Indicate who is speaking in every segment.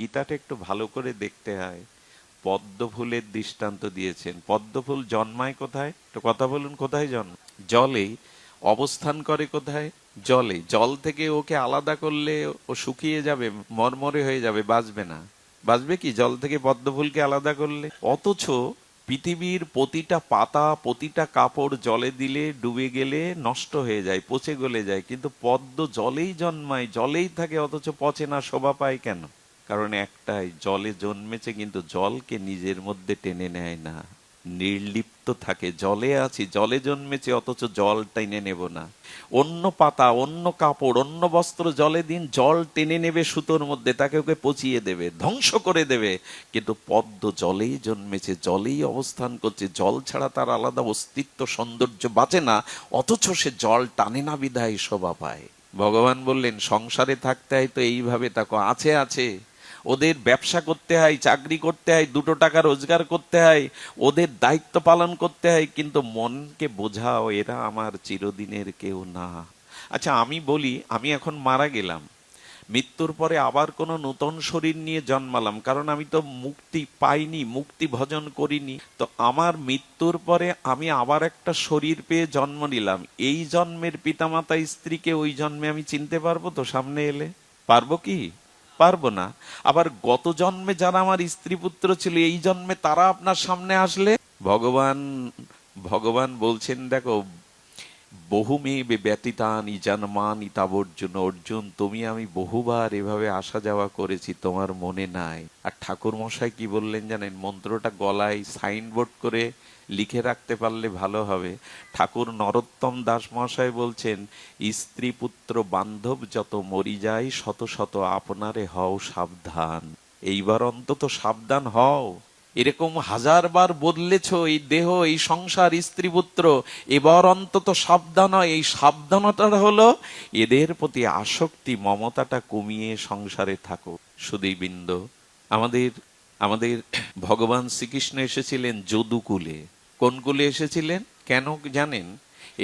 Speaker 1: গীতাটা একটু ভালো করে দেখতে হয়। পদ্ম ফুলের দৃষ্টান্ত দিয়েছেন। পদ্ম ফুল জন্মায় কোথায়? তো কথা বলুন, কোথায় জন্ম? জলে। অবস্থান করে কোথায়? জলে। জল থেকে ওকে আলাদা করলে ও শুকিয়ে যাবে, মরমরে হয়ে যাবে, বাঁচবে না। বাঁচবে কি জল থেকে পদ্ম ফুলকে আলাদা করলে? অথচ পৃথিবীর প্রতিটা পাতা, প্রতিটা কাপড় জলে দিলে ডুবে গেলে নষ্ট হয়ে যায়, পচে গলে যায়, কিন্তু পদ্ম জলেই জন্মায়, জলেই থাকে, অথচ পচে না, শোভা পায় কেন? কারণ একটাই, জলে জন্মেছে কিন্তু জলকে নিজের মধ্যে টেনে নেয় না, নির্লিপ্ত থাকে। জলে আছি, জলে জন্মেছে, অথচ জল টেনে নেব না। অন্য পাতা, অন্য কাপড়, অন্য বস্ত্র জলে দিন, জল টেনে নেবে সুতোর মধ্যে, তাকে ওকে পচিয়ে দেবে, ধ্বংস করে দেবে। কিন্তু পদ্ম জলেই জন্মেছে, জলেই অবস্থান করছে, জল ছাড়া তার আলাদা অস্তিত্ব, সৌন্দর্য বাঁচে না, অথচ সে জল টানে না বিধায় শোভা পায়। ভগবান বললেন সংসারে থাকতে হয় তো এইভাবে থাকো। আছে আছে, ওদের ব্যবসা করতে হয়, চাকরি করতে হয়, দুটো টাকা রোজগার করতে হয়, ওদের দায়িত্ব পালন করতে হয়, কিন্তু মনকে বোঝাও এরা আমার চিরদিনের কেউ না। আচ্ছা আমি বলি, আমি এখন মারা গেলাম, মৃত্যুর পরে আবার কোনো নূতন শরীর নিয়ে জন্মালাম, কারণ আমি তো মুক্তি পাইনি, মুক্তি ভজন করিনি, তো আমার মৃত্যুর পরে আমি আবার একটা শরীর পেয়ে জন্ম নিলাম। এই জন্মের পিতামাতা স্ত্রীকে ওই জন্মে আমি চিনতে পারবো তো? সামনে এলে পারবো কি? পারবো না। আবার গত জন্মে যারা আমার স্ত্রী পুত্র ছিল, এই জন্মে তারা আপনার সামনে আসলে ভগবান ভগবান বলছেন, দেখো, বহুমেবে ব্যতীতানি জন্মানি তাবর্জুন। অর্জুন, তুমি আমি বহুবার এভাবে আসা যাওয়া করেছি, তোমার মনে নাই। আর ঠাকুর মশাই কি বললেন জানেন? মন্ত্রটা গলায় সাইনবোর্ড করে লিখে রাখতে পারলে ভালো হবে। ঠাকুর নরোত্তম দাস মহাশয় বলছেন, স্ত্রী পুত্র বান্ধব যত মরি যায়, শত শত আপনারে হও সাবধান। এইবার অন্তত সাবধান হও। এরকম হাজারবার বদলেছ এই দেহ, এই সংসার, স্ত্রী পুত্র, এবার অন্তত সাবধান হয়। এই সাবধানতা হলো এদের প্রতি আসক্তি, মমতাটা কমিয়ে সংসারে থাকো। সুধীবৃন্দ, আমাদের আমাদের ভগবান শ্রীকৃষ্ণ এসেছিলেন যদুকুলে। কোন কুলে এসেছিলেন? কেন জানেন?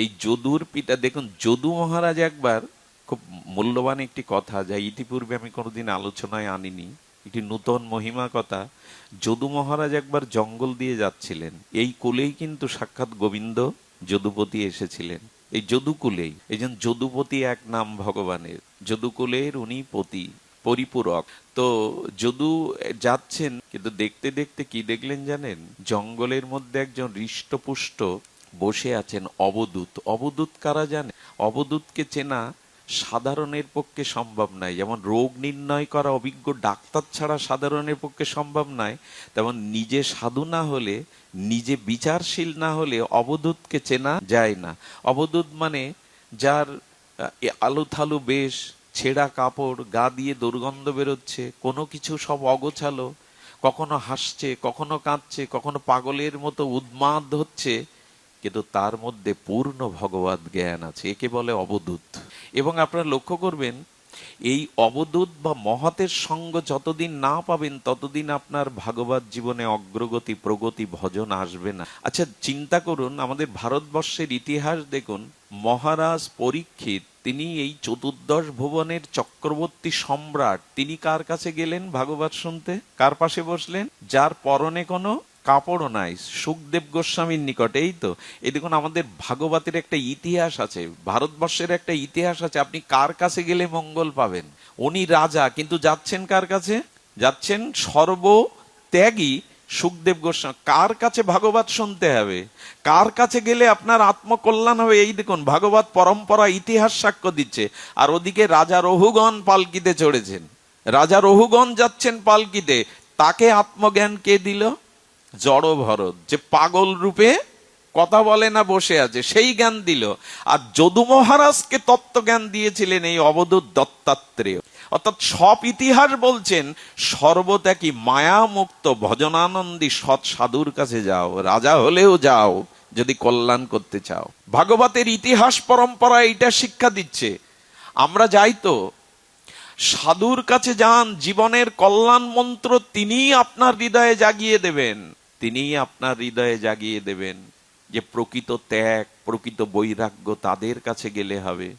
Speaker 1: এই যদুর পিতা, দেখুন, যদু মহারাজ একবার, খুব মূল্যবান একটি কথা, যা ইতিপূর্বে আমি কোনোদিন আলোচনায় আনিনি, একটি নূতন মহিমা কথা। যদু মহারাজ একবার জঙ্গল দিয়ে যাচ্ছিলেন, এই কুলেই কিন্তু সাক্ষাৎ গোবিন্দ যদুপতি এসেছিলেন, এই যদুকুলেই। এই জন্য যদুপতি এক নাম ভগবানের। যদুকুলের উনি পতি, পরিপূরক। তো যদু যাচ্ছেন, কিন্তু দেখতে দেখতে কি দেখলেন জানেন? জঙ্গলের মধ্যে একজন হৃষ্টপুষ্ট বসে আছেন অবধূত। অবধূত কারা জানে? অবধূতকে চেনা সাধারণের পক্ষে সম্ভব নয়। যেমন রোগ নির্ণয় করা অভিজ্ঞ ডাক্তার ছাড়া সাধারণের পক্ষে সম্ভব নয়, তেমন নিজে সাধু না হলে, নিজে বিচারশীল না হলে অবধূতকে চেনা যায় না। অবধূত মানে যার আলু থালু বেশ, ছেঁড়া কাপড়, গা দিয়ে দুর্গন্ধ বেরোচ্ছে, কোনো কিছু সব অগোছালো, কখনো হাসছে, কখনো কাঁদছে, কখনো পাগলের মতো উন্মাদ হচ্ছে, কিন্তু তার মধ্যে পূর্ণ ভগবত জ্ঞান আছে, একে বলে অবধূত। এবং আপনারা লক্ষ্য করবেন, এই অবধূত বা মহতের সঙ্গ যতদিন না পাবেন, ততদিন আপনার ভাগবত জীবনে অগ্রগতি, প্রগতি, ভজন আসবে না। আচ্ছা চিন্তা করুন, আমাদের ভারতবর্ষের ইতিহাস দেখুন। মহারাজ পরীক্ষিত, তিনি এই চতুর্দশ ভুবনের চক্রবর্তী সম্রাট, তিনি কার কাছে গেলেন ভাগবত শুনতে? কার পাশে বসলেন? যার পরনে কোনো কাপড়ও নাই, সুখদেব গোস্বামীর নিকটে। এই তো, এই দেখুন, আমাদের ভাগবতের একটা ইতিহাস আছে, ভারতবর্ষের একটা ইতিহাস আছে। আপনি কার কাছে গেলে মঙ্গল পাবেন? উনি রাজা, কিন্তু যাচ্ছেন কার কাছে? যাচ্ছেন সর্বত্যাগী সুখদেব গোস্বামী। কার কাছে ভাগবত শুনতে হবে? কার কাছে গেলে আপনার আত্মকল্যাণ হবে? এই দেখুন, ভাগবত পরম্পরা, ইতিহাস সাক্ষ্য দিচ্ছে। আর ওদিকে রাজা রঘুগণ পালকিতে চড়েছেন, রাজা রঘুগণ যাচ্ছেন পালকিতে। তাকে আত্মজ্ঞান কে দিল? জড় ভরত, যে পাগল রূপে কথা বলে না, বসে আছে, সেই জ্ঞান দিল। আর যদু মহারাজকে তত্ত্বজ্ঞান দিয়েছিলেন এই অবধূত দত্তাত্রেয়। অর্থাৎ সব ইতিহাস বলছেন, সর্বত্যাগী মায়া মুক্ত ভজনানন্দী সৎ সাধুর কাছে যাও, রাজা হলেও যাও যদি কল্যাণ করতে চাও। ভাগবতের ইতিহাস পরম্পরা এটা শিক্ষা দিচ্ছে। আমরা যাই তো, সাধুর কাছে যান, জীবনের কল্যাণ মন্ত্র তিনিই আপনার হৃদয়ে জাগিয়ে দেবেন, তিনিই আপনার হৃদয়ে জাগিয়ে দেবেন। যে প্রকৃত ত্যাগ, প্রকৃত বৈরাগ্য, তাদের কাছে গেলে হবে।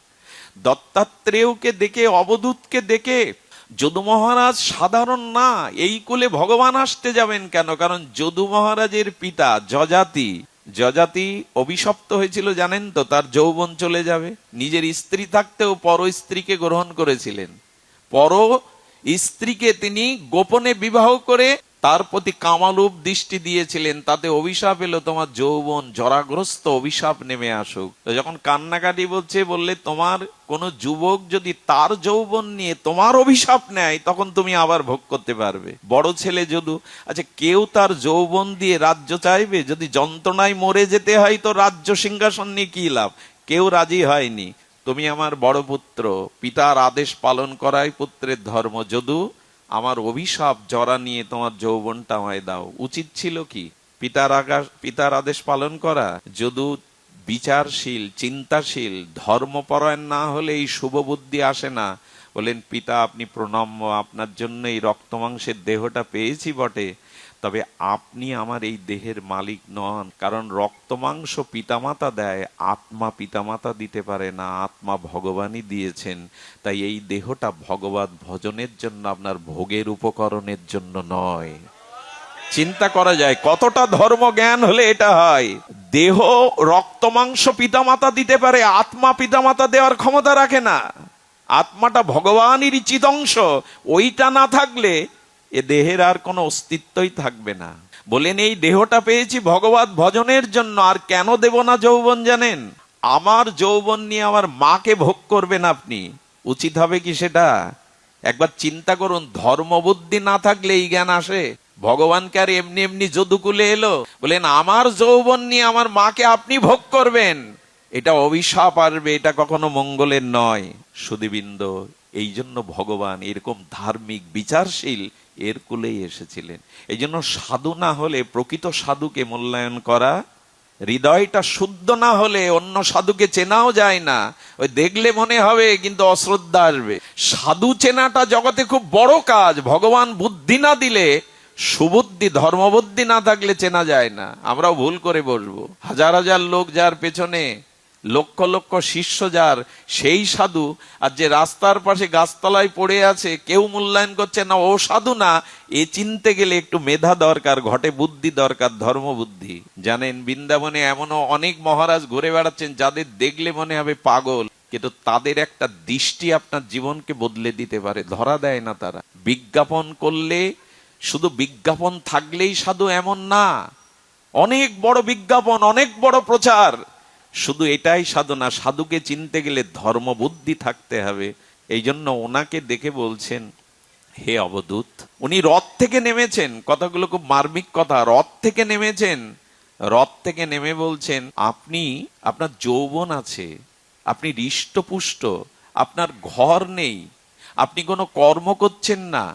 Speaker 1: দত্তাত্রেয়কে দেখে, অবধূতকে দেখে যদু মহারাজ সাধারণ না, এই কুলে ভগবান আসতে যাবেন কেন? কারণ যদু মহারাজের পিতা যজাতি, যজাতি অভিশপ্ত হয়েছিল জানেন তো, তার যৌবন চলে যাবে। নিজের স্ত্রী থাকতেও পর স্ত্রীকে গ্রহণ করেছিলেন, পর স্ত্রীকে তিনি গোপনে বিবাহ করে তার প্রতি কামালুপ দৃষ্টি দিয়েছিলেন, তাতে অভিশাপ এলো তোমার যৌবন জরাগ্রস্ত অভিশাপ নেমে আসুক। তো যখন কান্নাকাটি বললে তোমার কোন যুবক যদি তার যৌবন নিয়ে তোমার অভিশাপ নেয় তখন তুমি আবার ভোগ করতে পারবে। বড় ছেলে যদু, আচ্ছা কেউ তার যৌবন দিয়ে রাজ্য চাইবে? যদি যন্ত্রণায় মরে যেতে হয় তো রাজ্য সিংহাসন নিয়ে কি লাভ? কেউ রাজি হয়নি। তুমি আমার বড় পুত্র, পিতার আদেশ পালন করাই পুত্রের ধর্ম। যদু, আমার অভিশাপ জরা নিয়ে তোমার যৌবনটা আমায় দাও। উচিত ছিল কি পিতার আদেশ পালন করা? যদু বিচারশীল, চিন্তাশীল, ধর্মপরায়ণ না হলে এই শুভ বুদ্ধি আসে না। বলেন, পিতা আপনি প্রণম্য, আপনার জন্য এই রক্ত মাংসের দেহটা পেয়েছি বটে, তবে আপনি আমার এই দেহের মালিক নন। কারণ রক্ত মাংস পিতামাতা দেয়, আত্মা পিতামাতা দিতে পারে না, আত্মা ভগবানই দিয়েছেন। তাই এই দেহটা ভগবত ভজনের জন্য, আপনার ভোগের উপকরণের জন্য নয়। চিন্তা করা যায় কতটা ধর্ম জ্ঞান হলে এটা হয়। দেহ রক্ত মাংস পিতামাতা দিতে পারে, আত্মা পিতামাতা দেওয়ার ক্ষমতা রাখে না। আত্মাটা ভগবানেরই চিদংশ, ওইটা না থাকলে এ দেহের আর কোনো অস্তিত্বই থাকবে না। বলেন, এই দেহটা পেয়েছি ভগবত ভজনের জন্য, আর কেন দেব না যৌবন জানেন? আমার যৌবন নিয়ে আমার মাকে ভোগ করবেন আপনি, উচিত হবে কি সেটা? একবার চিন্তা করুন, ধর্মবুদ্ধি না থাকলে এই জ্ঞান আসে? ভগবানকে আর এমনি এমনি যদুকুলে এলো, বলেন আমার যৌবন নিয়ে আমার মাকে আপনি ভোগ করবেন, এটা অভিশাপ আসবে, এটা কখনো মঙ্গলের নয়। সুধীবৃন্দ, এই জন্য ভগবান এরকম ধার্মিক বিচারশীল এর কুলেই এসেছিলেন। এই জন্য সাধু না হলে প্রকৃত সাধুকে মূল্যায়ন করা, হৃদয়টা শুদ্ধ না হলে অন্য সাধুকে চেনাও যায় না। ওই দেখলে মনে হবে কিন্তু অশ্রদ্ধা আসবে। সাধু চেনাটা জগতে খুব বড় কাজ। ভগবান বুদ্ধি না দিলে, সুবুদ্ধি ধর্মবুদ্ধি না থাকলে চেনা যায় না। আমরাও ভুল করে বসবো। হাজার হাজার লোক যার পেছনে, লক্ষ লক্ষ শিষ্য যার, সেই সাধু। আর যে রাস্তার পাশে গাছতলায় পড়ে আছে, কেউ মূল্যায়ন করছে না, ও সাধু না। এ চিনতে গেলে একটু মেধা দরকার, ঘটে বুদ্ধি দরকার, ধর্মবুদ্ধি। জানেন, বৃন্দাবনে এমনও অনেক মহারাজ ঘুরে বেড়াচ্ছেন যাদের দেখলে মনে হবে পাগল, কিন্তু তাদের একটা দৃষ্টি আপনার জীবনকে বদলে দিতে পারে। ধরা দেয় না তারা। বিজ্ঞাপন করলে, শুধু বিজ্ঞাপন থাকলেই সাধু এমন না। অনেক বড় বিজ্ঞাপন, অনেক বড় প্রচার, শুধু এটাই সাধু না। সাধুকে চিনতে গেলে ধর্মবুদ্ধি থাকতে হবে। এই জন্য ওনাকে দেখে বলছেন, হে অবধূত। উনি রথ থেকে নেমেছেন, কথাগুলো খুব মার্মিক কথা। রথ থেকে নেমেছেন, রথ থেকে নেমে বলছেন, আপনি, আপনার যৌবন আছে, আপনি হৃষ্টপুষ্ট, আপনার ঘর নেই, আপনি কোনো কর্ম করছেন না,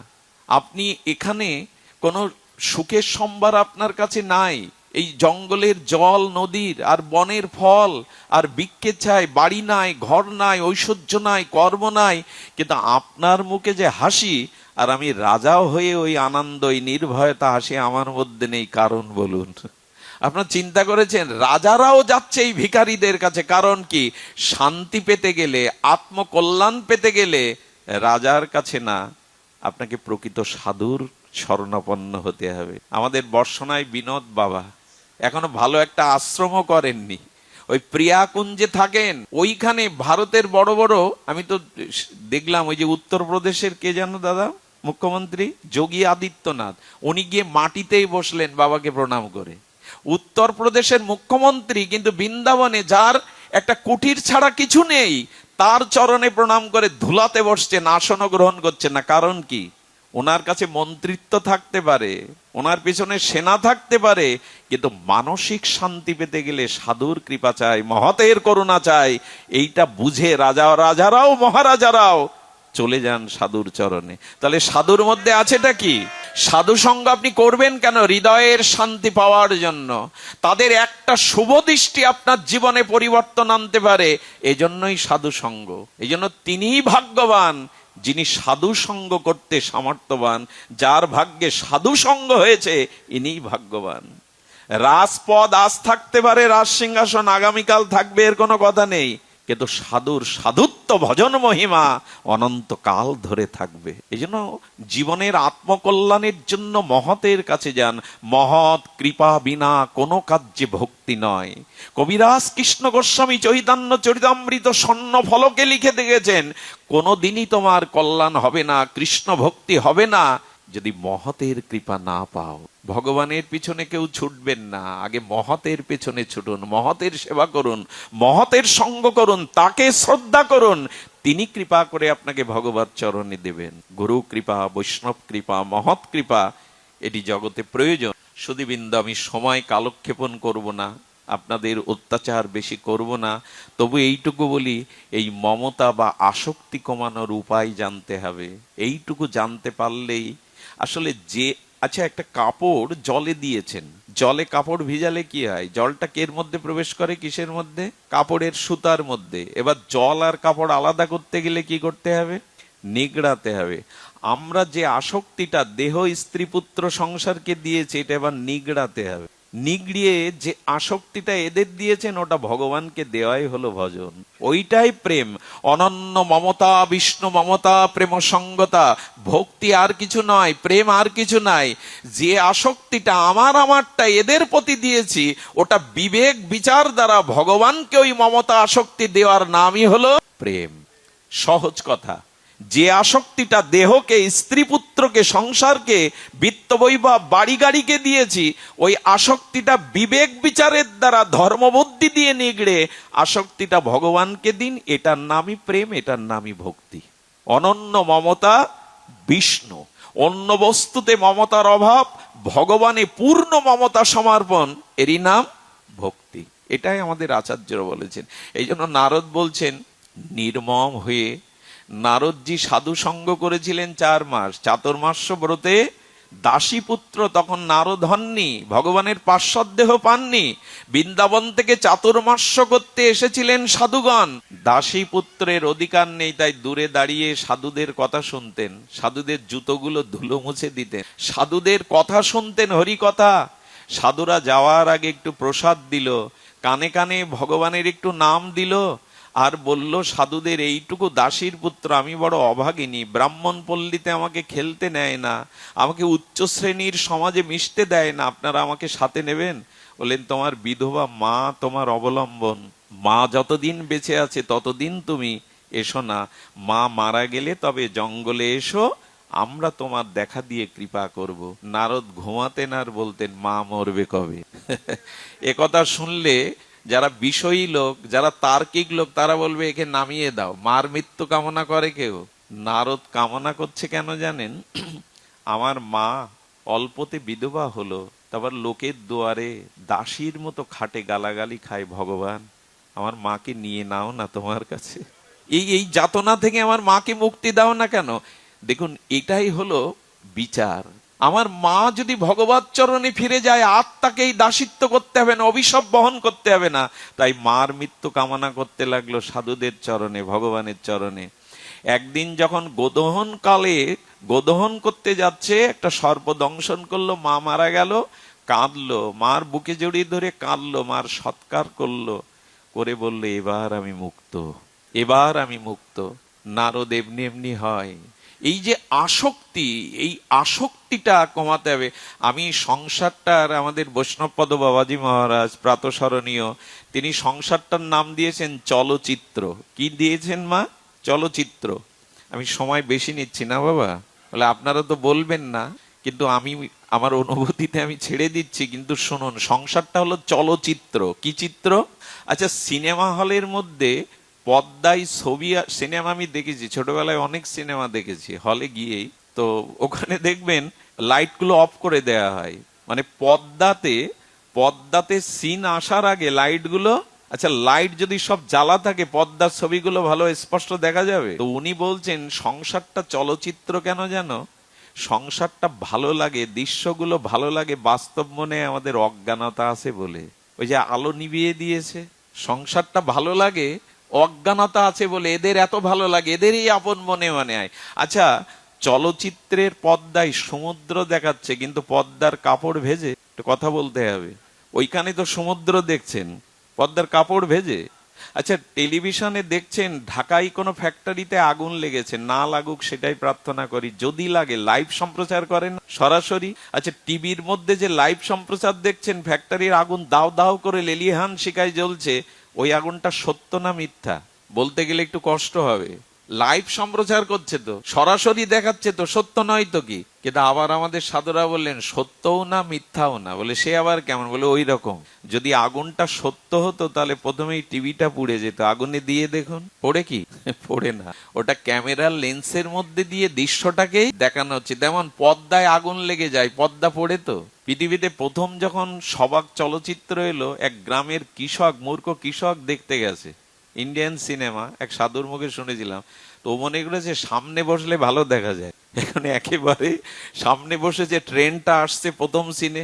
Speaker 1: আপনি এখানে কোনো সুখের সম্ভার আপনার কাছে নাই। এই জঙ্গলের জল, নদীর আর বনের ফল আর বৃক্ষের ছায়, বাড়ি নাই, ঘর নাই, ঐশ্বর্য নাই, কর্ম নাই, কিন্তু আপনার মুখে যে হাসি, আর আমি রাজাও হয়ে ওই আনন্দ, ওই নির্ভয়তা হাসি আমার মধ্যে নেই। কারণ বলুন? আপনার চিন্তা করেছেন, রাজারাও যাচ্ছে এই ভিখারীদের কাছে। কারণ কি? শান্তি পেতে গেলে, আত্মকল্যাণ পেতে গেলে রাজার কাছে না, আপনাকে প্রকৃত সাধুর শরণাপন্ন হতে হবে। আমাদের বর্ষনায় বিনোদ বাবা এখনো ভালো একটা আশ্রমও করেননি। ওই প্রিয়াকুঞ্জে থাকেন, ওইখানে ভারতের বড় বড়, আমি তো দেখলাম ওই যে উত্তরপ্রদেশের কে জানো দাদা, মুখ্যমন্ত্রী যোগী আদিত্যনাথ, উনি গিয়ে মাটিতেই বসলেন বাবাকে প্রণাম করে। উত্তরপ্রদেশের মুখ্যমন্ত্রী, কিন্তু বৃন্দাবনে যার একটা কুটির ছাড়া কিছু নেই, তার চরণে প্রণাম করে ধুলাতে বসছেন, আসনও গ্রহণ করছেন না। কারণ কি? ওনার কাছে মন্ত্রিত্ব থাকতে পারে, ওনার পিছনে সেনা থাকতে পারে, কিন্তু মানসিক শান্তি পেতে গেলে সাধুর কৃপা চাই, মহতের করুণা চাই। এইটা বুঝে রাজারাও মহারাজারাও চলে যান সাধুর চরণে। তাহলে সাধুর মধ্যে আছেটা কি? সাধু সঙ্গ আপনি করবেন কেন? হৃদয়ের শান্তি পাওয়ার জন্য। তাদের একটা শুভ দৃষ্টি আপনার জীবনে পরিবর্তন আনতে পারে, এজন্যই সাধু সঙ্গ। এই জন্য তিনিই ভাগ্যবান যিনি সাধু সঙ্গ করতে সামর্থ্যবান। যার ভাগ্যে সাধু সঙ্গ হয়েছে, ইনিই ভাগ্যবান। রাজপদ আজ থাকতে পারে, রাজ সিংহাসন আগামীকাল থাকবে, এর কোনো কথা নেই, কিন্তু সাধুর সাধুত্ব ভজন মহিমা অনন্তকাল ধরে থাকবে। এই জন্য জীবনের আত্মকল্যাণের জন্য মহতের কাছে যান। মহৎ কৃপা বিনা কোনো কার্যে ভক্তি নয়। কবিরাজ কৃষ্ণ গোস্বামী চৈতন্য চরিতামৃত স্বর্ণ ফলকে লিখে দেখেছেন, কোনোদিনই তোমার কল্যাণ হবে না, কৃষ্ণ ভক্তি হবে না, যদি মহতের কৃপা না পাও। ভগবানের পিছনে কেউ ছুটবেন না, আগে মহতের পেছনে ছুটুন, মহতের সেবা করুন, মহতের সঙ্গ করুন, তাকে শ্রদ্ধা করুন, তিনি কৃপা করে আপনাকে ভগবত চরণে দেবেন। গুরু কৃপা, বৈষ্ণব কৃপা, মহৎ কৃপা এটি জগতে প্রয়োজন। সুধীবৃন্দ, আমি সময় কালক্ষেপণ করব না, আপনাদের অত্যাচার বেশি করব না, তবু এইটুকু বলি, এই মমতা বা আসক্তি কমানোর উপায় জানতে হবে। এইটুকু জানতে পারলেই আসলে যে, আচ্ছা একটা কাপড় জলে দিয়েছেন, জলে কাপড় ভিজালে কি হয়? জলটা কের মধ্যে প্রবেশ করে? কিসের মধ্যে? কাপড়ের সুতার মধ্যে। এবার জল আর কাপড় আলাদা করতে গেলে কি করতে হবে? নিগড়াতে হবে। আমরা যে আসক্তিটা দেহ স্ত্রী পুত্র সংসারকে দিয়েছে, এটা এবার নিগড়াতে হবে। নিগড়িয়ে যে আসক্তিটা এদের দিয়েছেন, ওটা ভগবানকে দেওয়াই হলো ভজন। ওইটাই প্রেম। অনন্য মমতা, বিষ্ণু মমতা, প্রেম সঙ্গতা। ভক্তি আর কিছু নয়, প্রেম আর কিছু নাই। যে আসক্তিটা আমারটা এদের প্রতি দিয়েছি, ওটা বিবেক বিচার দ্বারা ভগবানকে ওই মমতা আসক্তি দেওয়ার নামই হলো প্রেম। সহজ কথা। যে আসক্তিটা দেহকে, স্ত্রী পুত্রকে, সংসারকে, বিত্ত বৈভব, বাড়ি গাড়িকে দিয়েছি, ওই আসক্তিটা বিবেক বিচারের দ্বারা ধর্মবুদ্ধি দিয়ে নিগড়ে আসক্তিটা ভগবানকে দিন। এটার নামই প্রেম, এটার নামই ভক্তি। অনন্য মমতা বিষ্ণু, অন্য বস্তুতে মমতার অভাব, ভগবানে পূর্ণ মমতা সমর্পণ, এরই নাম ভক্তি। এটাই আমাদের আচার্যরা বলেছেন। এই জন্য নারদ বলছেন, নির্মম হয়ে নারদজি সাধু সঙ্গ করেছিলেন 4 মাস। চাতুর্মাস্য ব্রতে দাসী পুত্র তখন নারদ হননি, ভগবানের পার্শ্বদ দেহ পাননি। বৃন্দাবন থেকে চাতুর্মাস্য করতে এসেছিলেন সাধুগণ। দাসী পুত্রের অধিকার নেই, তাই দূরে দাঁড়িয়ে সাধুদের কথা শুনতেন, সাধুদের জুতোগুলো ধুলো মুছে দিতেন, সাধুদের কথা শুনতেন, হরি কথা। সাধুরা যাওয়ার আগে একটু প্রসাদ দিল, কানে কানে ভগবানের একটু নাম দিল, আর বলল সাধুদের, এইটুকু দাসীর পুত্র, আমি বড় অভাগিনী, ব্রাহ্মণ পল্লীতে আমাকে খেলতে নেয় না, আমাকে উচ্চ শ্রেণীর সমাজে মিশতে দেয় না, আপনারা আমাকে সাথে নেবেন? বললেন, তোমার বিধবা মা তোমার অবলম্বন, মা যতদিন বেঁচে আছে ততদিন তুমি এসো না, মা মারা গেলে তবে জঙ্গলে এসো, আমরা তোমার দেখা দিয়ে কৃপা করব। নারদ ঘুমাতেন আর বলতেন, মা মরবে কবে? এ কথা শুনলে যারা বিষয়ী লোক, যারা তার্কিক লোক, তারা বলবে একে নামিয়ে দাও। মার মৃত্যু কামনা করে কেউ? নারদ কামনা করছে কেন জানেন? আমার মা অল্পতে বিধবা হলো, তারপর লোকের দুয়ারে দাসীর মতো খাটে গালাগালি খায়, ভগবান আমার মাকে নিয়ে নাও না তোমার কাছে, এই যাতনা থেকে আমার মাকে মুক্তি দাও না কেন? দেখুন, এটাই হলো বিচার। আমার মা যদি ভগবত চরণে ফিরে যায়, আত্মাকেই দাসিত্ব করতে হবে না, অভিশাপ বহন করতে হবে না। তাই মার মৃত্যু কামনা করতে লাগলো সাধুদের চরণে, ভগবানের চরণে। একদিন যখন গোদহন কালে গোদহন করতে যাচ্ছে, একটা সর্প দংশন করলো, মা মারা গেল, কাঁদলো, মার বুকে জড়িয়ে ধরে কাঁদলো, মার সৎকার করলো, করে বলল, এবার আমি মুক্ত, এবার আমি মুক্ত। নারদ এমনি এমনি হয়। এই যে আসক্তি, এই আসক্তিটা কমাতে হবে। আমি সংসারটার, আমাদের বৈষ্ণবপদ বাবাজি মহারাজ প্রাতঃস্মরণীয়, তিনি সংসারটার নাম দিয়েছেন চলচিত্র। কি দিয়েছেন মা? চলচিত্র। আমি সময় বেশি নিচ্ছি না বাবা, বলে আপনারা তো বলবেন না, কিন্তু আমি আমার অনুভূতিতে আমি ছেড়ে দিচ্ছি, কিন্তু শুনুন, সংসারটা হলো চলচিত্র। কি চিত্র? আচ্ছা, সিনেমা হলের মধ্যে পর্দায় ছবি, সিনেমা আমি দেখেছি ছোটবেলায়, অনেক সিনেমা দেখেছি হলে গিয়েই, তো ওখানে দেখবেন লাইটগুলো অফ করে দেয়া হয়, মানে পর্দাতে সিন আসার আগে লাইটগুলো, আচ্ছা লাইট যদি সব জ্বালা থাকে, পর্দার ছবিগুলো ভালো স্পষ্ট দেখা যাবে। তো উনি বলছেন সংসারটা চলচিত্র কেন জানো? সংসারটা ভালো লাগে, দৃশ্যগুলো ভালো লাগে, বাস্তব মনে আমাদের অজ্ঞানতা আছে বলে। ওই যে আলো নিভিয়ে দিয়েছে, সংসারটা ভালো লাগে, অজ্ঞানতা আছে বলে এদের এত ভালো লাগে, এদেরই আপন মনে মনে হয়। আচ্ছা, চলচ্চিত্রের পর্দায় সমুদ্র দেখাচ্ছে, কিন্তু পর্দার কাপড় ভেজে, একটু কথা বলতে হবে, ওইখানে তো সমুদ্র দেখছেন, পর্দার কাপড় ভেজে। আচ্ছা, টেলিভিশনে দেখছেন ঢাকায় কোনো ফ্যাক্টরিতে আগুন লেগেছে, না লাগুক সেটাই প্রার্থনা করি, যদি লাগে লাইভ সম্প্রচার করেন সরাসরি। আচ্ছা, টিভির মধ্যে যে লাইভ সম্প্রচার দেখছেন, ফ্যাক্টরির আগুন দাও দাও করে লেলিহান শিখায় জ্বলছে, ওই আগুনটা সত্য না মিথ্যা বলতে গেলে একটু কষ্ট হবে। লাইভ সম্প্রচার করছে তো, সরাসরি দেখাচ্ছে তো, সত্য নয় তো কি? কিন্তু আবার আমাদের সাধুরা বললেন সত্যও না মিথ্যাও না, বলে সে আবার কেমন? বলে ওই রকম, যদি আগুনটা সত্য হতো তাহলে প্রথমেই টিভিটা পুড়ে যেত, আগুনে দিয়ে দেখুন পড়ে কি? পড়ে না, ওটা ক্যামেরার লেন্সের মধ্যে দিয়ে দৃশ্যটাকেই দেখানো হচ্ছে। তেমন পর্দায় আগুন লেগে যায়, পর্দা পড়ে তো। পৃথিবীতে প্রথম যখন সবাক চলচ্চিত্র এলো, এক গ্রামের কৃষক, মূর্খ কৃষক দেখতে গেছে ইন্ডিয়ান সিনেমা, এক সাধুর মুখে শুনেছিলাম। তো মনে করেছে সামনে বসলে ভালো দেখা যায়, এখানে একেবারে সামনে বসেছে, ট্রেনটা আসছে প্রথম সিনে,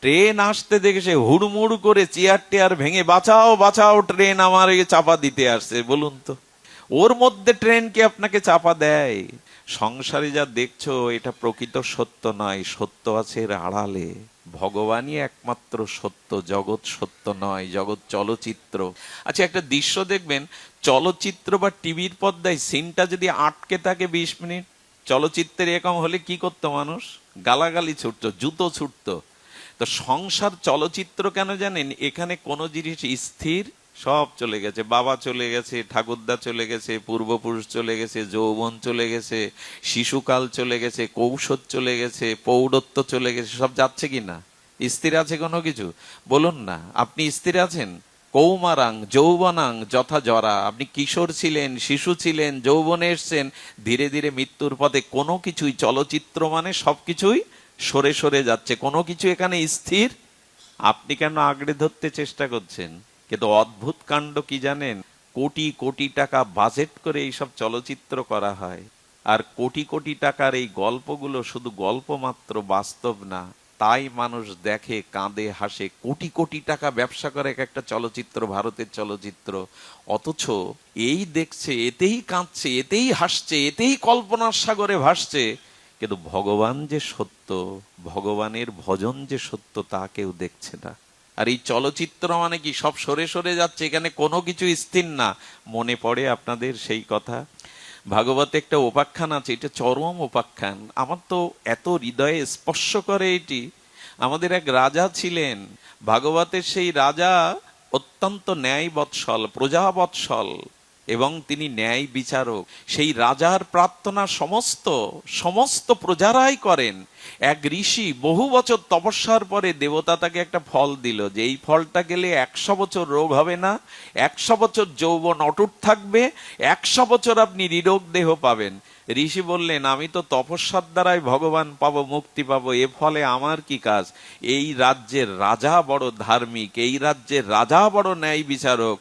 Speaker 1: ট্রেন আসতে দেখে সে হুড়মুড় করে চেয়ার টেয়ার ভেঙে, বাঁচাও বাঁচাও, ট্রেন আমার চাপা দিতে আসছে। বলুন তো, ওর মধ্যে ট্রেন কি আপনাকে চাপা দেয়? সংসারে যা দেখছো এটা প্রকৃত সত্য নয়, সত্য আছে এর আড়ালে। ভগবানই একমাত্র সত্য, জগৎ সত্য নয়, জগৎ চলচ্চিত্র। আচ্ছা, একটা দৃশ্য দেখবেন, চলচ্চিত্র বা টিভির পর্দায় সিনটা যদি আটকে থাকে 20 মিনিট, চলচ্চিত্রের এরকম হলে কি করতো মানুষ? গালাগালি ছুটতো, জুতো ছুটতো। তো সংসার চলচ্চিত্র কেন জানেন? এখানে কোনো জিনিস স্থির, সব চলে গেছে, বাবা চলে গেছে, ঠাকুরদা চলে গেছে, পূর্বপুরুষ চলে গেছে, যৌবন চলে গেছে, শিশুকাল চলে গেছে, কৌশল চলে গেছে, পৌরত্ব চলে গেছে, সব যাচ্ছে কি না? স্থির আছে কোনো কিছু? বলুন না, আপনি স্থির আছেন? কৌমারাং যৌবনাং যথা জরা, আপনি কিশোর ছিলেন, শিশু ছিলেন, যৌবনে এসছেন, ধীরে ধীরে মৃত্যুর পথে। কোনো কিছুই, চলচ্চিত্র মানে সবকিছুই সরে সরে যাচ্ছে, কোনো কিছু এখানে স্থির। আপনি কেন আঁকড়ে ধরতে চেষ্টা করছেন? কিন্তু অদ্ভুত কাণ্ড কি জানেন? কোটি কোটি টাকা বাজেট করে এইসব চলচ্চিত্র করা হয়, আর কোটি কোটি টাকার এই গল্পগুলো শুধু গল্প মাত্র, বাস্তব না। তাই মানুষ দেখে, কাঁদে, হাসে। কোটি কোটি টাকা ব্যবসা করে এক একটা চলচ্চিত্র, ভারতের চলচ্চিত্র। অথচ এই দেখছে, এতেই কাঁদছে, এতেই হাসছে, এতেই কল্পনার সাগরে ভাসছে। কিন্তু ভগবান যে সত্য, ভগবানের ভজন যে সত্য, তা কেউ দেখছে না। আর এই চলচ্চিত্র মানে কি? সব সরে সরে যাচ্ছে, এখানে কোনো কিছু স্থির না। মনে পড়ে আপনাদের সেই কথা? ভাগবতে একটা উপাখ্যান আছে, এটা চরম উপাখ্যান, আমার তো এত হৃদয়ে স্পর্শ করে এটি। আমাদের এক রাজা ছিলেন, ভাগবতের সেই রাজা অত্যন্ত ন্যায় বৎসল, প্রজা বৎসল, এবং তিনি ন্যায় বিচারক। সেই রাজার প্রার্থনা সমস্ত সমস্ত প্রজারাই করেন। এক ঋষি বহু বছর তপস্যার পরে দেবতা তাকে একটা ফল দিল, যে এই ফলটা গেলে 100 বছর রোগ হবে না, 100 বছর যৌবন অটুট থাকবে, 100 বছর আপনি নিরোগ দেহ পাবেন। ঋষি বললেন, আমি তো তপস্যার দ্বারাই ভগবান পাবো, মুক্তি পাবো, এ ফলে আমার কি কাজ? এই রাজ্যের রাজা বড় ধার্মিক, এই রাজ্যের রাজা বড় ন্যায় বিচারক,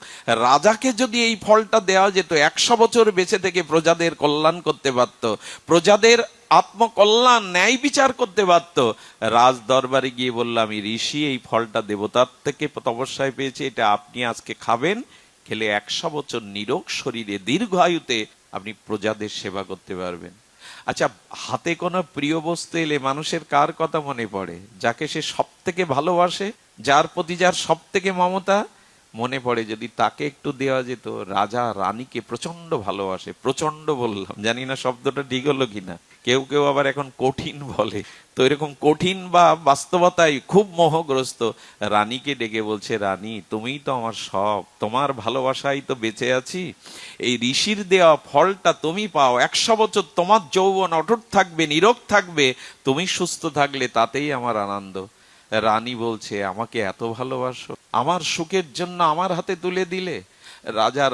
Speaker 1: রাজাকে যদি এই ফলটা দেওয়া যেত, 100 বছর বেঁচে থেকে প্রজাদের কল্যাণ করতে পারত, প্রজাদের আত্মকল্যাণ, ন্যায় বিচার করতে পারত। রাজ দরবারে গিয়ে বললাম, আমি ঋষি, এই ফলটা দেবতার থেকে তপস্যায় পেয়েছি, এটা আপনি আজকে খাবেন, খেলে 100 বছর নিরোগ শরীরে দীর্ঘ আয়ুতে আপনি প্রজাদের সেবা করতে পারবেন। আচ্ছা, হাতে কোনো প্রিয় বস্তু এলে মানুষের কার কথা মনে পড়ে? যাকে সে সব থেকে ভালোবাসে, যার প্রতি যার সব থেকে মমতা, মনে পড়ে যদি তাকে একটু দেওয়া যেত। রাজা রানীকে প্রচন্ড ভালোবাসে, প্রচন্ড বললাম, জানি না শব্দটা ঠিক হলো কিনা, কেউ কেউ আবার এখন কঠিন বলে। তো এরকম কঠিন বা বাস্তবতায় খুব মোহগ্রস্ত রানীকে ডেকে বলছে, রানী তুমিই তো আমার সব, তোমার ভালোবাসাই তো বেঁচে আছি, এই ঋষির দেওয়া ফলটা তুমি পাও, 100 বছর তোমার যৌবন অটুট থাকবে, নীরব থাকবে, তুমি সুস্থ থাকলে তাতেই আমার আনন্দ। রানী বলছে, আমাকে এত ভালোবাসো, আমার সুখের জন্য আমার হাতে তুলে দিলে? রাজা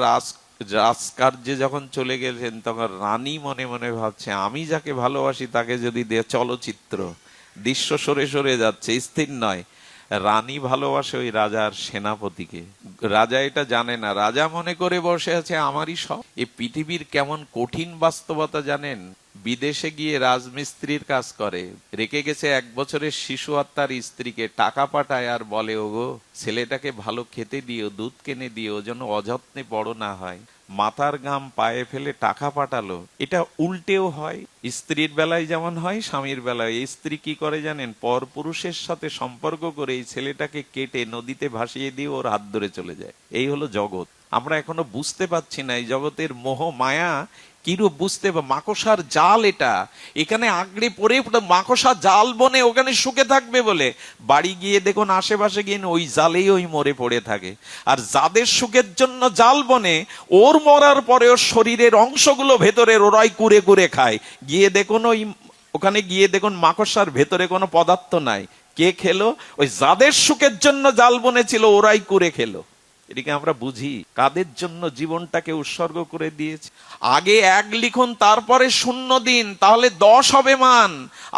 Speaker 1: রাজকার্যে যখন চলে গেলেন, তখন রানী মনে মনে ভাবছে, আমি যাকে ভালোবাসি তাকে যদি দে। চলচ্চিত্র দৃশ্য সরে সরে যাচ্ছে, স্থির নয়। রানী ভালোবাসে ওই রাজার সেনাপতিকে, রাজা এটা জানে না। রাজা মনে করে বসে আছে আমারই সব। এই পৃথিবীর কেমন কঠিন বাস্তবতা জানেন? বিদেশে গিয়ে রাজমিস্ত্রির কাজ করে, রেখে গেছে 1 বছরের শিশু আর তার স্ত্রীকে, টাকা পাঠায় আর বলে, ওগো ছেলেটাকে ভালো খেতে দিও, দুধ কিনে দিও, যেন অযত্নে বড় না হয়। মাথার গাম পায়ে ফেলে টাকা পাঠালো। এটা উল্টেও হয়, স্ত্রীর বেলায় যেমন হয়, স্বামীর বেলায়। এই স্ত্রী কি করে জানেন? পর পুরুষের সাথে সম্পর্ক করে এই ছেলেটাকে কেটে নদীতে ভাসিয়ে দিয়ে ওর হাত ধরে চলে যায়। এই হলো জগৎ। আমরা এখনো বুঝতে পারছি না এই জগতের মোহ মায়া কিরূপ বুঝতে মাকড়সার জাল এটা, এখানে আঁকড়ে পড়ে মাকড়সা জাল বনে ওখানে সুখে থাকবে বলে বাড়ি গিয়ে দেখুন আশেপাশে গিয়ে ওই জালেই ওই মরে পড়ে থাকে। আর যাদের সুখের জন্য জাল বনে, ওর মরার পরে ওর শরীরের অংশগুলো ভেতরের ওরাই কুরে কুরে খায়। গিয়ে দেখুন ওই ওখানে গিয়ে দেখুন মাকড়সার ভেতরে কোনো পদার্থ নাই। কে খেলো? ওই যাদের সুখের জন্য জাল বনেছিল ওরাই কুরে খেলো। এদিকে আমরা বুঝি কাদের জন্য জীবনটাকে উৎসর্গ করে দিয়েছে। আগে 1 লিখুন, তারপরে 0 দিন, তাহলে 10 হবে মান।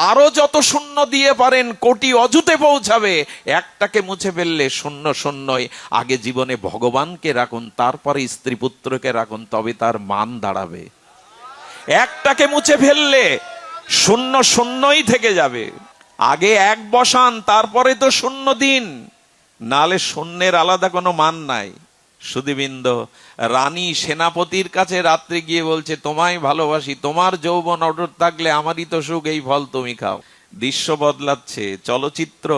Speaker 1: আরো যত শূন্য দিয়ে পারেন কোটি অযুতে পৌঁছাবে। একটাকে মুছে ফেললে 0 0ই। আগে জীবনে ভগবানকে রাখুন, তারপরে স্ত্রী পুত্রকে রাখুন, তবে তার মান দাঁড়াবে। একটাকে মুছে ফেললে 0 0ই থেকে যাবে। আগে 1 বসান, তারপরে তো 0 দিন, নালে শূন্যের আলাদা কোনো মান নাই। সুধীবৃন্দ, রানী সেনাপতির কাছে রাত্রে গিয়ে বলছে, তোমায় ভালোবাসি, তোমার যৌবন অটুট থাকলে আমারই তো সুখ, এই ফল তুমি খাও। দৃশ্য বদলাচ্ছে, চলচ্চিত্র।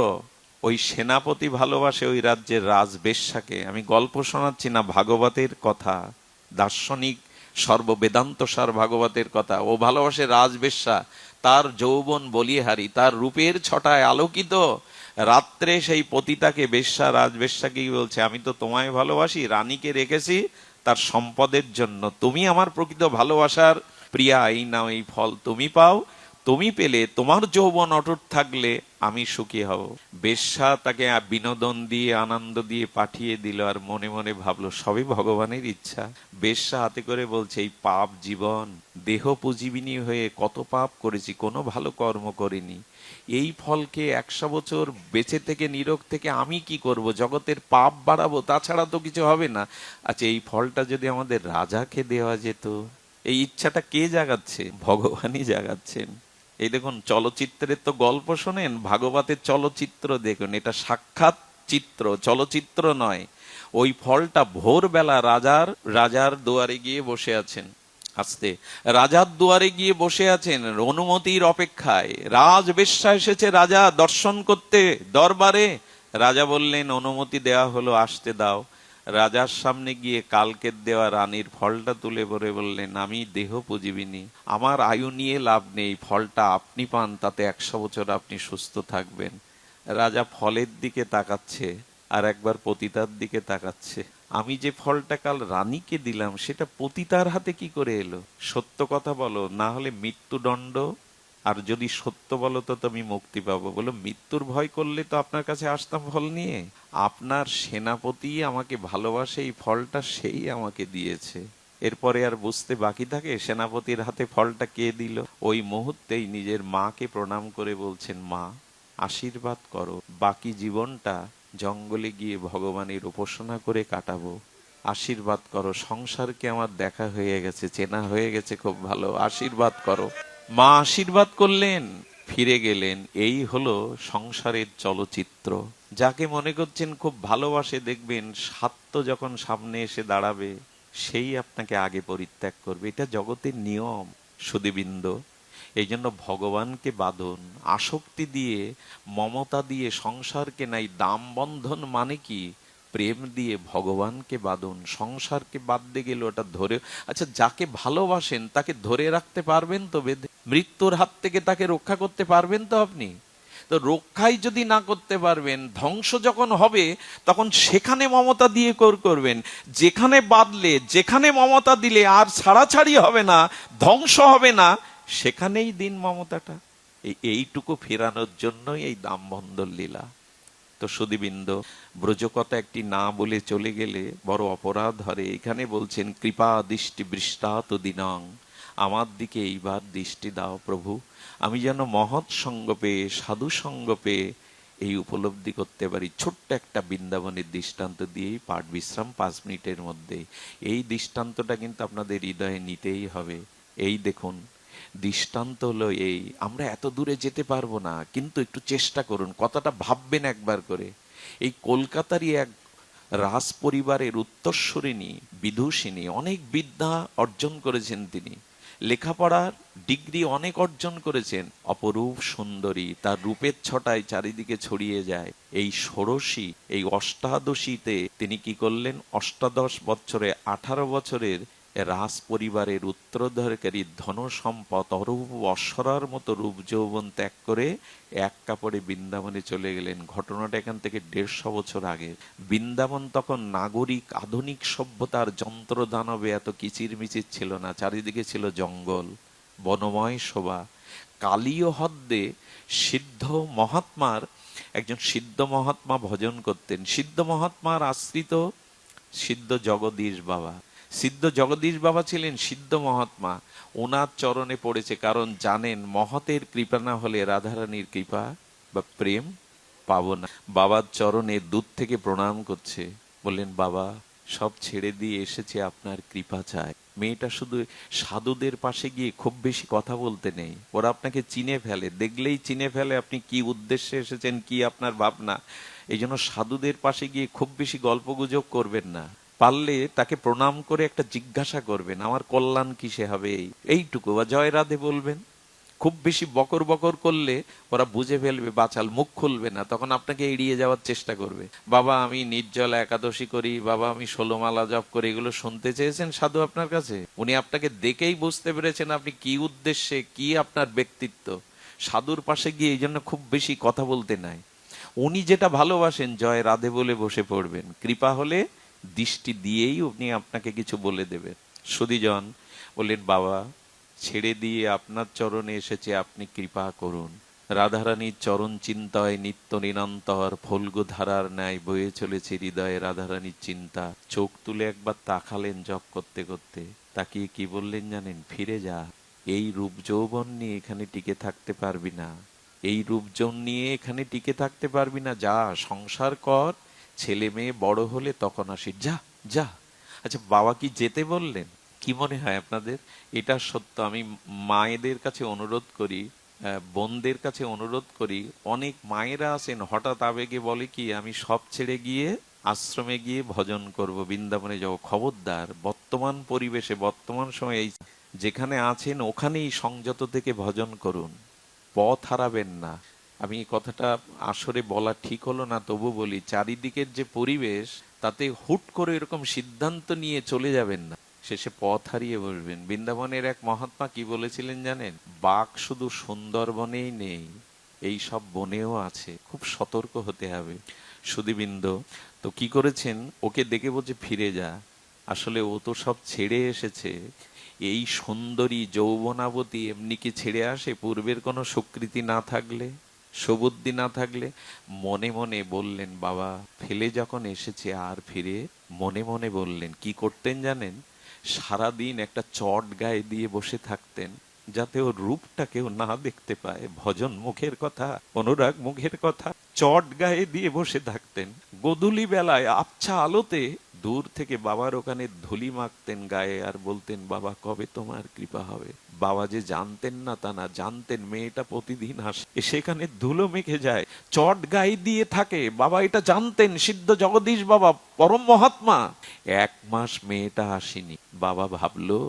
Speaker 1: ওই সেনাপতি ভালোবাসে ওই রাজ্যের রাজবেশ্যাকে। আমি গল্প শোনাচ্ছি না, ভাগবতের কথা, দার্শনিক সর্ববেদান্ত সার ভাগবতের কথা। ও ভালোবাসে রাজবেশ্যা, তার যৌবন বলিহারি, তার রূপের ছটায় আলোকিত। রাত্রে সেই পতিতাকে, বেশ্যা রাজবেশ্যাকেই বলছে, আমি তো তোমায় ভালোবাসি, রানীকে রেখেছি তার সম্পদের জন্য, তুমি আমার প্রকৃত ভালোবাসার প্রিয়া, এই নাও এই ফল তুমি পাও, তুমি পেলে, তোমার যৌবন অটুট থাকলে আমি সুখী হব। বেশ্যা তাকে বিনোদন দিয়ে আনন্দ দিয়ে পাঠিয়ে দিল, আর মনে মনে ভাবলো সবই ভগবানের ইচ্ছা। বেশ্যা হাতে করে বলছে, এই পাপ জীবন, দেহ পুজীবিনী হয়ে কত পাপ করেছি, কোনো ভালো কর্ম করিনি। এই ফলকে 100 বছর বেঁচে থেকে নিরোগ থেকে আমি কি করব? জগতের পাপ বাড়াবো, তাছাড়া তো কিছু হবে না। আচ্ছা, এই ফলটা যদি আমাদের রাজাকে দেওয়া যেত। এই ইচ্ছাটা কে জাগাচ্ছে? ভগবানই জাগাচ্ছেন। এই দেখুন, চলচ্চিত্রের তো গল্প শোনেন, ভাগবতের চলচ্চিত্র দেখুন, এটা সাক্ষাৎ চিত্র, চলচ্চিত্র নয়। ওই ফলটা ভোরবেলা রাজার দুয়ারে গিয়ে বসে আছেন। আসতে রাজার দুয়ারে গিয়ে বসে আছেন অনুমতির অপেক্ষায়। রাজবেশ্যা এসেছে রাজা দর্শন করতে দরবারে। রাজা বললেন, অনুমতি দেওয়া হলো, আসতে দাও। রাজার সামনে গিয়ে কালকের দেওয়া রানীর ফলটা তুলে পরে বললেন, আমি দেহ পুজিবিনি, আমার আয়ু নিয়ে লাভ নেই, ফলটা আপনি পান, তাতে 100 বছর আপনি সুস্থ থাকবেন। রাজা ফলের দিকে তাকাচ্ছে, আর একবার পতিতার দিকে তাকাচ্ছে। আমি যে ফলটা কাল রানীকে দিলাম, সেটা পতিতার হাতে কি করে এলো? সত্য কথা বলো, না হলে মৃত্যুদণ্ড, আর যদি সত্য বলো তো তুমি মুক্তি পাবো। বলো, মৃত্যুর ভয় করলে তো আপনার কাছে আসতাম ফল নিয়ে। আপনার সেনাপতি আমাকে ভালোবাসে, এই ফলটা সেই আমাকে দিয়েছে। এরপরে আর বুঝতে বাকি থাকে সেনাপতির হাতে ফলটা কে দিল। ওই মুহূর্তেই নিজের মাকে প্রণাম করে বলছেন, মা আশীর্বাদ করো, বাকি জীবনটা জঙ্গলে গিয়ে ভগবানের উপাসনা করে কাটাবো, আশীর্বাদ করো। সংসারকে আমার দেখা হয়ে গেছে, চেনা হয়ে গেছে খুব ভালো, আশীর্বাদ করো। মা আশীর্বাদ করলেন, ফিরে গেলেন। এই হলো সংসারের চলচ্চিত্র। যাকে মনে করছেন খুব ভালোবাসে, দেখবেন স্বার্থ যখন সামনে এসে দাঁড়াবে, সেই আপনাকে আগে পরিত্যাগ করবে। এটা জগতের নিয়ম সুধীবৃন্দ। এই জন্য ভগবানকে বাঁধন, আসক্তি দিয়ে, মমতা দিয়ে সংসারকে নাই। দাম বন্ধন মানে কি? প্রেম দিয়ে ভগবানকে বাঁধন। সংসারকে বাঁধতে গেলে ওটা ধরে, আচ্ছা যাকে ভালোবাসেন তাকে ধরে রাখতে পারবেন তো বেঁধে? মৃত্যুর হাত থেকে তাকে রক্ষা করতে পারবেন তো আপনি? তো রক্ষাই যদি না করতে পারবেন, ধ্বংস যখন হবে তখন সেখানে মমতা দিয়ে করবেন। যেখানে বাঁধলে, যেখানে মমতা দিলে আর ছাড়াছাড়ি হবে না, ধ্বংস হবে না, সেখানেই দিন মমতাটা। এইটুকু ফেরানোর জন্যই এই দামবন্ধন লীলা। তো সুধীবৃন্দ, ব্রজকথা একটি না বলে চলে গেলে বড় অপরাধ ধরে। এখানে বলছেন, কৃপা দৃষ্টি বৃষ্টাত দিনং, আমার দিকে এইবার দৃষ্টি দাও প্রভু, আমি যেন মহৎ সঙ্গ পেয়ে, সাধু সঙ্গ পেয়ে এই উপলব্ধি করতে পারি। ছোট্ট একটা বৃন্দাবনের দৃষ্টান্ত দিয়েই পাঠ বিশ্রাম 5 মিনিটের মধ্যে। এই দৃষ্টান্তটা কিন্তু আপনাদের হৃদয়ে নিতেই হবে। এই দেখুন, দৃষ্টান্ত হলো এই, আমরা এত দূরে যেতে পারবো না, কিন্তু একটু চেষ্টা করুন, কথাটা ভাববেন একবার করে। এই কলকাতারই এক রাজ পরিবারের উত্তরসূরিণী বিদুষিনী, অনেক বিদ্যা অর্জন করেছেন তিনি। লেখাপড়ার ডিগ্রি অনেক অর্জন করেছেন, অপরূপ সুন্দরী, তার রূপের ছটায় চারিদিকে ছড়িয়ে যায়। এই ষোড়শী, এই অষ্টাদশীতে তিনি কি করলেন, অষ্টাদশ বছরে 18 বছরের রাজ পরিবারের উত্তরাধিকারী ধন সম্পদ অরূপ অশ্বরার মতো রূপ যৌবন ত্যাগ করে এক কাপড়ে বৃন্দাবনে চলে গেলেন। ঘটনাটা এখান থেকে 150 বছর আগে। বৃন্দাবন তখন নাগরিক আধুনিক সভ্যতার যন্ত্র দানবে এত কিচিরমিচির ছিল না, চারিদিকে ছিল জঙ্গল, বনময় শোভা। কালীয় হ্রদে সিদ্ধ মহাত্মার একজন সিদ্ধ মহাত্মা ভজন করতেন। সিদ্ধ মহাত্মার আশ্রিত সিদ্ধ জগদীশ বাবা। সিদ্ধ জগদীশ বাবা ছিলেন সিদ্ধ মহাত্মা, ওনার চরণে পড়েছে, কারণ জানেন মহতের কৃপা না হলে রাধারানীর কৃপা বা প্রেম পাবো না। বাবার চরণে দূর থেকে প্রণাম করছে, বললেন বাবা সব ছেড়ে দিয়ে এসেছে, আপনার কৃপা চায়। মেয়েটা শুধু সাধুদের পাশে গিয়ে খুব বেশি কথা বলতে নেই, ওরা আপনাকে চিনে ফেলে, দেখলেই চিনে ফেলে আপনি কি উদ্দেশ্যে এসেছেন, কি আপনার ভাবনা। এই জন্য সাধুদের পাশে গিয়ে খুব বেশি গল্পগুজব করবেন না, পারলে তাকে প্রণাম করে একটা জিজ্ঞাসা করবেন, আমার কল্যাণ কিসে হবে, এইটুকু, বা জয় রাধে বলবেন। খুব বেশি বকর বকর করলে ওরা বুঝে ফেলবে, বাচাল মুখ খুলবে না, তখন আপনাকে এড়িয়ে যাওয়ার চেষ্টা করবে। বাবা আমি নির্জলা একাদশী করি, বাবা আমি 16 মালা জপ করি, এগুলো শুনতে চেয়েছেন সাধু আপনার কাছে? উনি আপনাকে দেখেই বুঝতে পেরেছেন আপনি কি উদ্দেশ্যে, কি আপনার ব্যক্তিত্ব। সাধুর পাশে গিয়ে এই জন্য খুব বেশি কথা বলতে নাই। উনি যেটা ভালোবাসেন জয় রাধে বলে বসে পড়বেন, কৃপা হলে দৃষ্টি দিয়েই উনি আপনাকে কিছু বলে দেবেন। সুধীজন বললেন বাবা ছেড়ে দিয়ে আপনার চরণে এসেছে, আপনি কৃপা করুন। রাধারানীর চরণ চিন্তায় নিত্য নিরন্তর ফল্গু ধারার ন্যায় বয়ে চলেছে হৃদয়ে রাধারানীর চিন্তা। চোখ তুলে একবার তাকালেন জপ করতে করতে, তাকিয়ে কি বললেন জানেন, ফিরে যা, এই রূপ যৌবন নিয়ে এখানে টিকে থাকতে পারবি না, এই রূপজন নিয়ে এখানে টিকে থাকতে পারবি না, যা সংসার কর, ছেলে মেয়ে বড় হলে তখন আসি, যা যা। আচ্ছা বাবা কি যেতে বললেন? কি মনে হয় আপনাদের? এটা সত্য। আমি মায়েদের কাছে অনুরোধ করি, বোনদের কাছে অনুরোধ করি, অনেক মায়েরা আছেন হঠাৎ আবেগে বলে কি আমি সব ছেড়ে গিয়ে আশ্রমে গিয়ে ভজন করব, বৃন্দাবনে যাব। খবরদার, বর্তমান পরিবেশে বর্তমান সময়ে এই যেখানে আছেন ওখানেই সংযত থেকে ভজন করুন, পথ হারাবেন না। আমি এই কথাটা আসরে বলা ঠিক হলো না, তবু বলি, চারিদিকের যে পরিবেশ তাতে হুট করে এরকম সিদ্ধান্ত নিয়ে চলে যাবেন না, শেষে পথ হারিয়ে বসবেন। বৃন্দাবনের এক মহাত্মা কি বলেছিলেন জানেন, বাঘ শুধু সুন্দরবনেই নেই, এই সব বনেও আছে, খুব সতর্ক হতে হবে। সুধীবৃন্দ তো কি করেছেন, ওকে দেখে বলছে ফিরে যা, আসলে ও তো সব ছেড়ে এসেছে। এই সুন্দরী যৌবনাবতী এমনি কি ছেড়ে আসে, পূর্বের কোনো স্বীকৃতি না থাকলে, সুবুদ্ধি না থাকলে? মনে মনে বললেন বাবা ফেলে যখন এসেছে আর ফিরে, মনে মনে বললেন, কি করতেন জানেন, সারাদিন একটা চট গায়ে দিয়ে বসে থাকতেন, যাতে ওর রূপটা কেউ না দেখতে পায়। ভজন মুখের কথা, অনুরাগ মুখের কথা, চট গায়ে দিয়ে বসে থাকতেন। গোধূলি বেলায় আবছা আলোতে দূর থেকে বাবার ওখানে ধুলি মাখতেন গায়ে, আর বলতেন বাবা কবে তোমার কৃপা হবে। বাবা যে জানতেন না তা না, জানতেন মেয়েটা প্রতিদিন আসে, সেখানে ধুলো মেখে যায়, চট গায়ে দিয়ে থাকে, বাবা এটা জানতেন। সিদ্ধ জগদীশ বাবা পরম মহাত্মা। 1 মাস মেয়েটা আসেনি, বাবা ভাবলো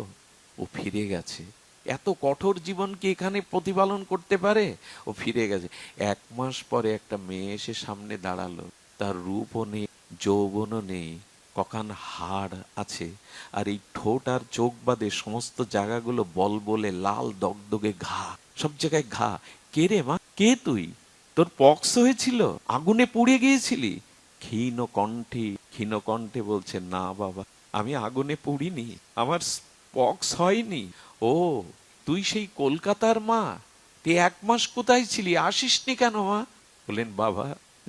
Speaker 1: ও ফিরে গেছে, এত কঠোর জীবন কি এখানে প্রতিপালন করতে পারে, ও ফিরে গেছে। 1 মাস পরে একটা মেয়ে এসে সামনে দাঁড়ালো, তার রূপও নেই, যৌবনও নেই, কখান হাড় আছে, আর এই ঠোঁট আর চোখ বাদে সমস্ত জায়গাগুলো বলবলে লাল দগদগে ঘা, সব জায়গায় ঘা। কে রে মা, কে তুই, তোর পক্স হয়েছিল, আগুনে পুড়ে গিয়েছিলি? ক্ষীণ কণ্ঠে বলছে, না বাবা আমি আগুনে পুড়িনি, আমার পক্স হয়নি। ও তুই সেই কলকাতার মা, তুই 1 মাস কোথায় ছিলি, আসিসনি কেন মা? বললেন বাবা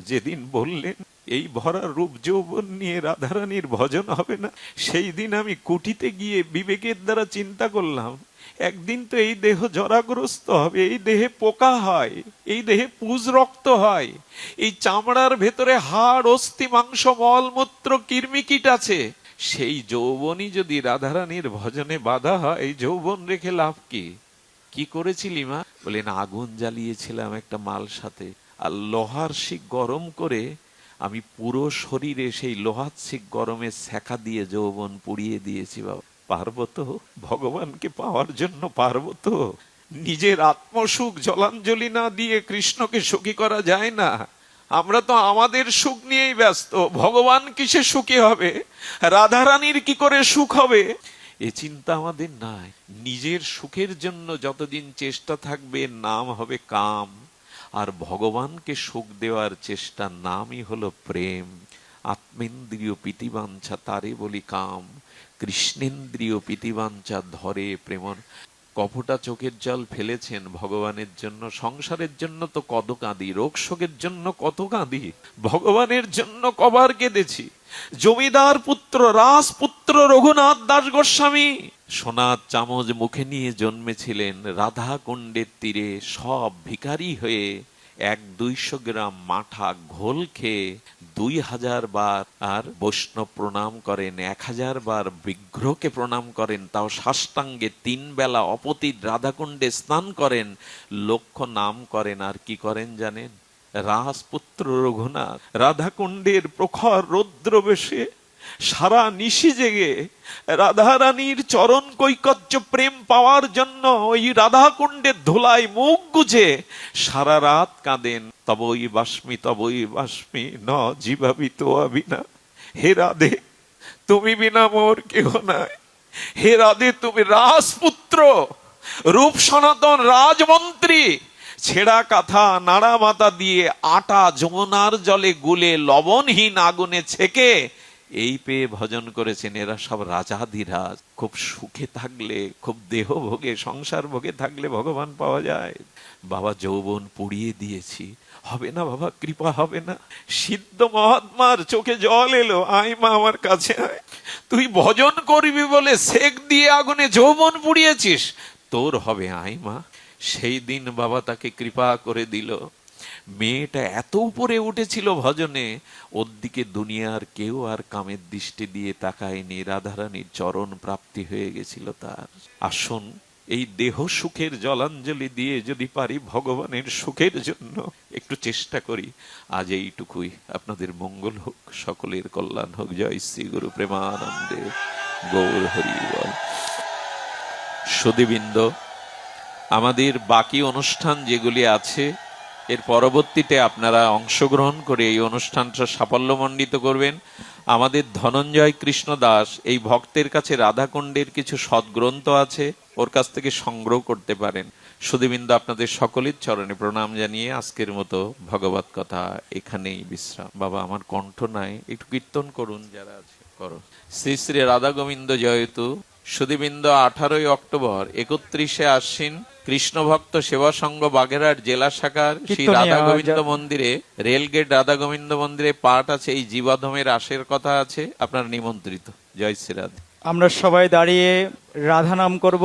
Speaker 1: যেদিন বললেন এই ভরা রূপ যৌবন নিয়ে রাধারানীর ভজন হবে না, সেই দিন আমি কুটিতে গিয়ে বিবেকের দ্বারা চিন্তা করলাম, একদিন তো এই দেহ জরাগ্রস্ত হবে, এই দেহে পোকা হয়, এই দেহে পুজ রক্ত হয়, এই চামড়ার ভেতরে হাড় অস্থি মাংস মলমূত্র কীর্মিকীট আছে। সেই যৌবনই যদি রাধারানীর ভজনে বাধা হয়, এই যৌবন রেখে লাভ কি? কি করেছিলি মা? বলেন আগুন জ্বালিয়েছিলাম একটা মাল সাথে, আর লোহার শিক গরম করে আমি পুরো শরীরে সেই লোহার শিক গরমে সেকা দিয়ে যৌবন পুড়িয়ে দিয়েছি বাবা। পারবো তো ভগবানকে পাওয়ার জন্য? পারবো তো? নিজের আত্মসুখ জলাঞ্জলি না দিয়ে কৃষ্ণকে সুখী করা যায় না। আমরা তো আমাদের সুখ নিয়েই ব্যস্ত। ভগবান কিসে সুখী হবে? রাধারানীর কি করে সুখ হবে? এ চিন্তা আমাদের নাই। নিজের সুখের জন্য যতদিন চেষ্টা থাকবে নাম হবে কাম, আর ভগবানকে সুখ দেওয়ার চেষ্টার নামই হলো প্রেম। আত্মেন্দ্রিয় প্রীতিবাঞ্ছা তারে বলি কাম, কৃষ্ণেন্দ্রিয় প্রীতিবাঞ্ছা ধরে প্রেমর। কপটা চোখের জল ফেলেছেন ভগবানের জন্য। সংসারের জন্য তো কত কাঁদি, রোগ শোকের জন্য কত কাঁদি, ভগবানের জন্য কবার কেঁদেছি। জমিদার পুত্র রাজপুত্র রঘুনাথ দাস গোস্বামী সোনার চামচ মুখে নিয়ে জন্মেছিলেন। রাধা কুণ্ডের তীরে সব ভিখারি হয়ে 100-200 গ্রাম মাঠা ঘোল খেয়ে 2000 বার আর বৈষ্ণব প্রণাম করেন, 1000 বার বিগ্রহকে প্রণাম করেন, তাও সাষ্টাঙ্গে 3 বেলা অপতিত রাধাকুণ্ডে স্নান করেন, লক্ষ্য নাম করেন। আর কি করেন জানেন? রাজপুত্র রঘুনাথ রাধাকুণ্ডের প্রখর রৌদ্র বেশে সারা নিশি জেগে রাধারানীর চরণ কৈকর্য প্রেম পাওয়ার জন্য ওই রাধাকুণ্ডের ধুলায় মুখ গুজে সারা রাত কাঁদেন। তবই বাষ্মী ন জীবাবি তো আবিনা। হে রাধে, তুমি বিনা মোর কেহ নাই। হে রাধে, তুমি রাজপুত্র, রূপ সনাতন রাজমন্ত্রী, ছেঁড়া কাঁথা নাড়া মাথা দিয়ে আটা যমুনার জলে গুলে লবণহীন আগুনে ছেকে এই পেয়ে ভজন করেছেন। এরা সব রাজাধিরাজ। খুব সুখে থাকলে, খুব দেহ ভোগে সংসার ভোগে থাকলে ভগবান পাওয়া যায়। বাবা যৌবন পুড়িয়ে দিয়েছি, হবে না বাবা, কৃপা হবে না? সিদ্ধ মহাত্মার চোখে জল এলো, আয় মা আমার কাছে আয়। তুই ভজন করবি বলে সেক দিয়ে আগুনে যৌবন পুড়িয়েছিস, তোর হবে আয় মা। সেই দিন বাবা তাকে কৃপা করে দিল। মেয়েটা এত উপরে উঠেছিল ভজনে, ওর দিকে দুনিয়ার কেউ আর কামের দৃষ্টি দিয়ে তাকায়নি। রাধারানীর চরণ প্রাপ্তি হয়ে গেছিল তার। আসুন এই দেহ সুখের জলাঞ্জলি দিয়ে যদি পারি ভগবানের সুখের জন্য একটু চেষ্টা করি। আজ এইটুকুই। আপনাদের মঙ্গল হোক, সকলের কল্যাণ হোক। জয় শ্রী গুরু প্রেমানন্দে গৌর হরি বল। সুধীবৃন্দ, আমাদের বাকি অনুষ্ঠান যেগুলি আছে এর পরবর্তীতে আপনারা অংশগ্রহণ করে এই অনুষ্ঠানটা সাফল্যমণ্ডিত করবেন। আমাদের ধনঞ্জয় কৃষ্ণ দাস এই ভক্তের কাছে রাধাকুণ্ডের কিছু সদ্গ্রন্থ আছে, ওর কাছ থেকে সংগ্রহ করতে পারেন। সুধীবৃন্দ, আপনাদের সকলের চরণে প্রণাম জানিয়ে আজকের মতো ভগবত কথা এখানেই বিশ্রাম। বাবা, আমার কণ্ঠ নাই, একটু কীর্তন করুন যারা আছে, করো। শ্রী শ্রী রাধা গোবিন্দ জয়তু। সুধীবৃন্দ, 18 অক্টোবর 31শে আশ্বিন কৃষ্ণ ভক্ত সেবা সংঘ বাগেরহাট জেলা শাখার শ্রী রাধা গোবিন্দ মন্দিরে, রেলগেট রাধা গোবিন্দ মন্দিরে পাঠ আছে। এই জীবাধমের আশের কথা আছে, আপনারা নিমন্ত্রিত। জয় শ্রী রাধা।
Speaker 2: আমরা সবাই দাঁড়িয়ে রাধা নাম করব।